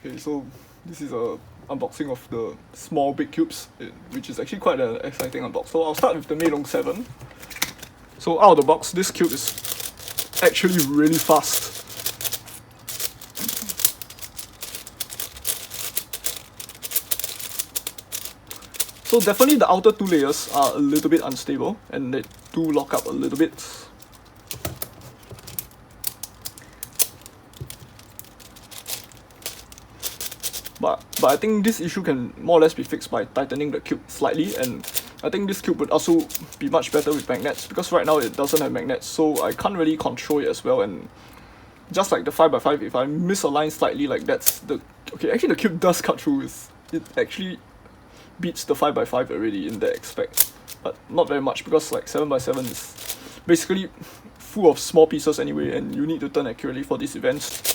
Okay, so this is a unboxing of the small big cubes, which is actually quite an exciting unbox. So I'll start with the Meilong 7. So out of the box, this cube is actually really fast. So definitely the outer two layers are a little bit unstable and they do lock up a little bit. But I think this issue can more or less be fixed by tightening the cube slightly, and I think this cube would also be much better with magnets because right now it doesn't have magnets, so I can't really control it as well. And just like the 5x5, if I misalign slightly, like that's the... Okay, actually the cube does cut through. It actually beats the 5x5 already in that aspect, but not very much because like 7x7 is basically full of small pieces anyway, and you need to turn accurately for these events.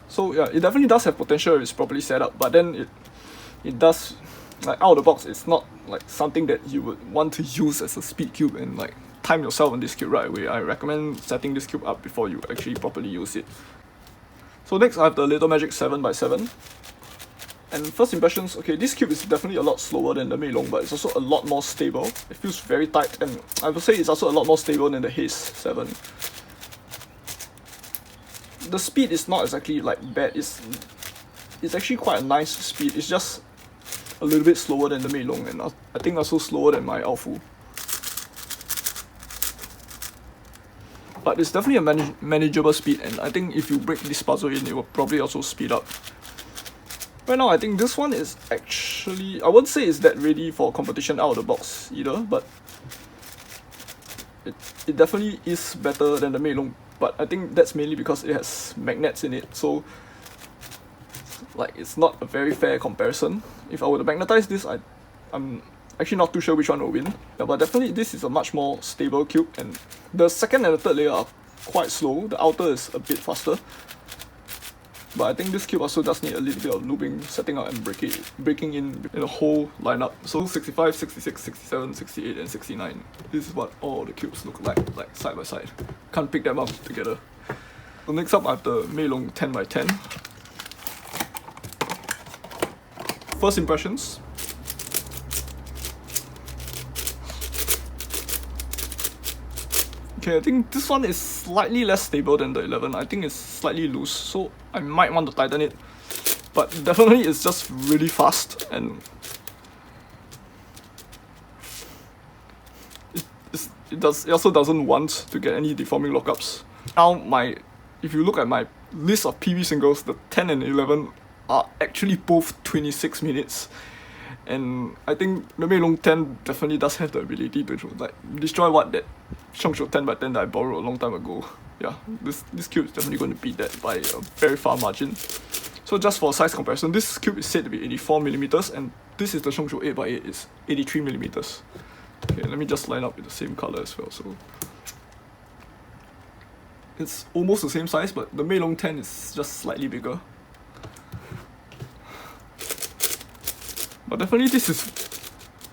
So yeah, it definitely does have potential if it's properly set up, but then it does, like out of the box, it's not like something that you would want to use as a speed cube and like time yourself on this cube right away. I recommend setting this cube up before you actually properly use it. So next I have the Little Magic 7x7. And first impressions, okay, this cube is definitely a lot slower than the Meilong, but it's also a lot more stable. It feels very tight, and I would say it's also a lot more stable than the Haze 7. The speed is not exactly like bad, it's actually quite a nice speed. It's just a little bit slower than the Meilong, and I think also slower than my Alfu. But it's definitely a manageable speed, and I think if you break this puzzle in, it will probably also speed up. Right now, I think this one is actually, I wouldn't say it's that ready for competition out of the box either, but it definitely is better than the Meilong. But I think that's mainly because it has magnets in it, so like it's not a very fair comparison. If I were to magnetize this, I'm actually not too sure which one will win. Yeah, but definitely this is a much more stable cube, and the second and the third layer are quite slow. The outer is a bit faster. But I think this cube also does need a little bit of looping, setting up and breaking in the whole lineup. So 65, 66, 67, 68 and 69. This is what all the cubes look like side by side. Can't pick them up together. So next up I have the Meilong 10x10. First impressions. Okay, I think this one is slightly less stable than the 11. I think it's slightly loose, so I might want to tighten it. But definitely it's just really fast, and it also doesn't want to get any deforming lockups. Now if you look at my list of PB singles, the 10 and 11 are actually both 26 minutes. And I think the Meilong 10 definitely does have the ability to like destroy that Shengshou 10x10 that I borrowed a long time ago. Yeah, this cube is definitely going to beat that by a very far margin. So just for size comparison, this cube is said to be 84mm, and this is the Shengshou 8x8, it's 83mm. Okay, let me just line up with the same color as well. So it's almost the same size, but the Meilong 10 is just slightly bigger. But definitely this is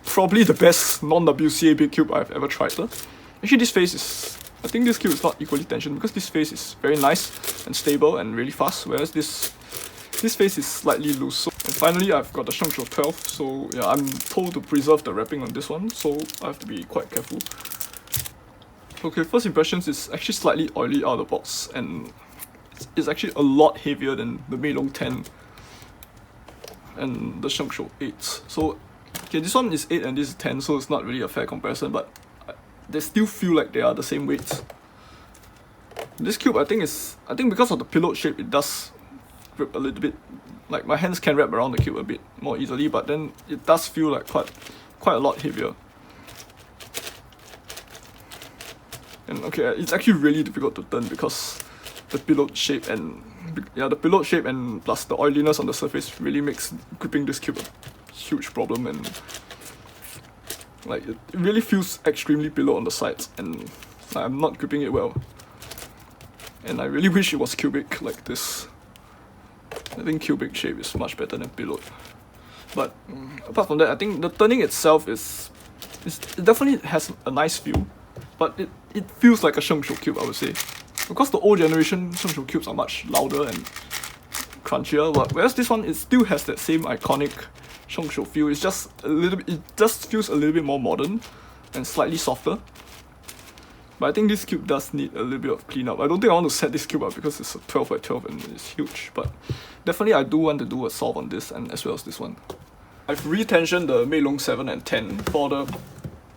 probably the best non-WCA big cube I've ever tried. Actually this face is... I think this cube is not equally tensioned because this face is very nice and stable and really fast, whereas this face is slightly loose. And finally I've got the Shengshou 12, so yeah, I'm told to preserve the wrapping on this one, so I have to be quite careful. Okay, first impressions is actually slightly oily out of the box, and it's actually a lot heavier than the Meilong 10 and the Shengshou 8. So, okay, this one is 8 and this is 10, so it's not really a fair comparison, but they still feel like they are the same weight. This cube, I think because of the pillow shape, it does grip a little bit. Like my hands can wrap around the cube a bit more easily, but then it does feel like quite a lot heavier. And okay, it's actually really difficult to turn because the pillow shape and plus the oiliness on the surface really makes gripping this cube a huge problem, and like it really feels extremely pillow on the sides, and like, I'm not gripping it well. And I really wish it was cubic like this. I think cubic shape is much better than pillowed. But apart from that, I think the turning itself is it definitely has a nice feel, but it feels like a Shengshou cube, I would say. Because the old generation Shengshou cubes are much louder and crunchier, but whereas this one, it still has that same iconic Shengshou feel. It's just a little bit, it just feels a little bit more modern and slightly softer. But I think this cube does need a little bit of cleanup. I don't think I want to set this cube up because it's a 12 by 12 and it's huge, but definitely I do want to do a solve on this, and as well as this one. I've retensioned the Meilong 7 and 10. For the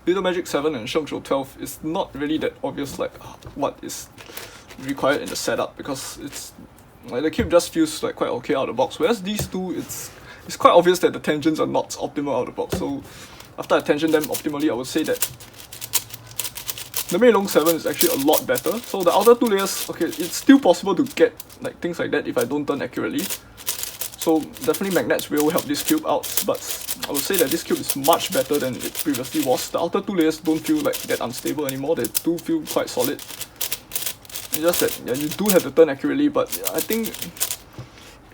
Little Magic 7 and Shengshou 12, it's not really that obvious like what is required in the setup, because it's like the cube just feels like quite okay out of the box. Whereas these two, it's quite obvious that the tensions are not optimal out of the box. So after I tension them optimally, I would say that the Meilong 7 is actually a lot better. So the outer two layers, okay, it's still possible to get like things like that if I don't turn accurately. So definitely magnets will help this cube out, but I would say that this cube is much better than it previously was. The outer two layers don't feel like that unstable anymore. They do feel quite solid. It's just that yeah, you do have to turn accurately, but I think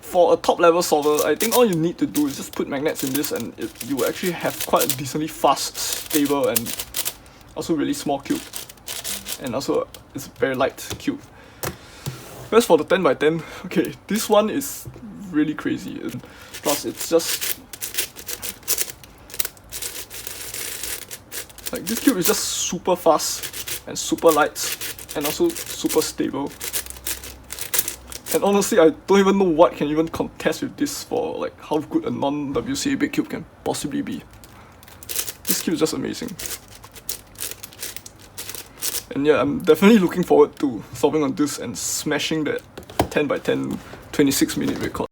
for a top level solver, I think all you need to do is just put magnets in this, and you will actually have quite a decently fast, stable, and also really small cube. And also it's a very light cube. Whereas for the 10 by 10, okay, this one is really crazy. And plus it's just like, this cube is just super fast and super light and also super stable. And honestly, I don't even know what can even contest with this for like how good a non-WCA big cube can possibly be. This cube is just amazing. And yeah, I'm definitely looking forward to solving on this and smashing that 10 by 10 26-minute record.